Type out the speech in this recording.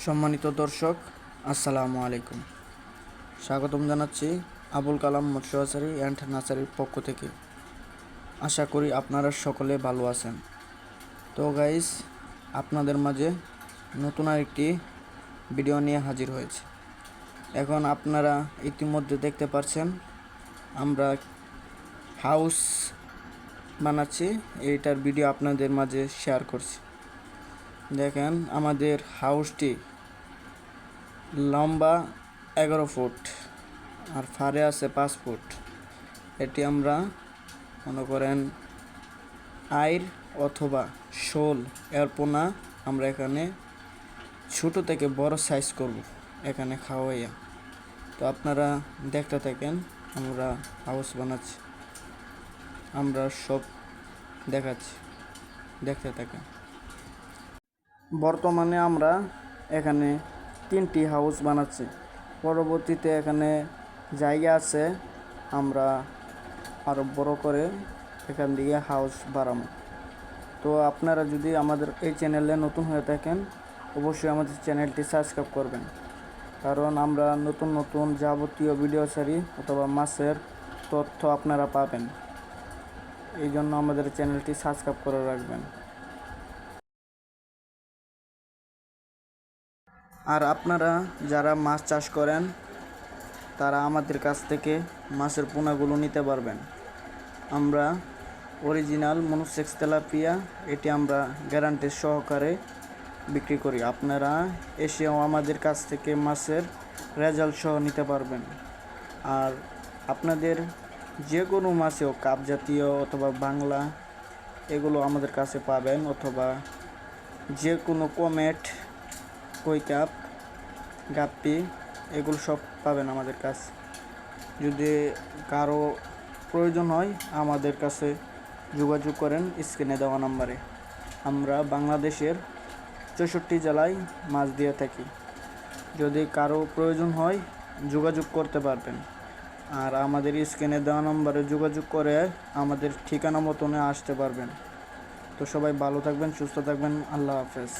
সম্মানিত দর্শক, আসসালামু আলাইকুম। স্বাগতম জানাচ্ছি আবুল কালাম মৎস্য হ্যাচারি অ্যান্ড নার্সারির পক্ষ থেকে। আশা করি আপনারা সকলে ভালো আছেন। তো গাইস, আপনাদের মাঝে নতুন আরেকটি ভিডিও নিয়ে হাজির হয়েছে। এখন আপনারা ইতিমধ্যে দেখতে পাচ্ছেন আমরা হাউস বানাচ্ছি, এইটার ভিডিও আপনাদের মাঝে শেয়ার করছি। দেখেন, আমাদের হাউসটি লম্বা 11 ফুট আর ফারে আছে 5 ফুট। এটি আমরা মনে করেন আইর অথবা শোল এর পোনা আমরা এখানে ছোট থেকে বড় সাইজ করব এখানে খাওয়াইয়া। তো আপনারা দেখতে থাকেন, আমরা হাউস বানাচ্ছি, আমরা সব দেখাচ্ছি, দেখতে থাকেন। বর্তমানে আমরা এখানে 3টি হাউস বানাচ্ছি। পরবর্তীতে এখানে জায়গা আছে, আমরা আরও বড় করে এখান দিয়ে হাউস বাড়াবো। তো আপনারা যদি আমাদের এই চ্যানেলে নতুন হয়ে থাকেন, অবশ্যই আমাদের চ্যানেলটি সাবস্ক্রাইব করবেন, কারণ আমরা নতুন নতুন যাবতীয় ভিডিও ছাড়ি অথবা মাছের তথ্য আপনারা পাবেন। এই জন্য আমাদের চ্যানেলটি সাবস্ক্রাইব করে রাখবেন। আর আপনারা যারা মাছ চাষ করেন তারা আমাদের কাছ থেকে মাছের পোনাগুলো নিতে পারবেন। আমরা অরিজিনাল মনোসেক্স তেলাপিয়া এটি আমরা গ্যারান্টি সহকারে বিক্রি করি। আপনারা এসেও আমাদের কাছ থেকে মাছের রেজাল্ট সহ নিতে পারবেন। আর আপনাদের যে কোনো মাছেও কাপ জাতীয় অথবা বাংলা এগুলো আমাদের কাছে পাবেন, অথবা যে কোনো কমেট, কই কাপ, গাপ্পি এগুলো সব পাবেন আমাদের কাছে। যদি কারো প্রয়োজন হয় আমাদের কাছে যোগাযোগ করেন স্ক্রিনে দেওয়া নাম্বারে। আমরা বাংলাদেশের 64 জেলায় মাছ দিয়ে থাকি। যদি কারো প্রয়োজন হয় যোগাযোগ করতে পারবেন। আর আমাদের স্ক্রিনে দেওয়া নাম্বারে যোগাযোগ করে আমাদের ঠিকানা মতনে আসতে পারবেন। তো সবাই ভালো থাকবেন, সুস্থ থাকবেন। আল্লাহ হাফেজ।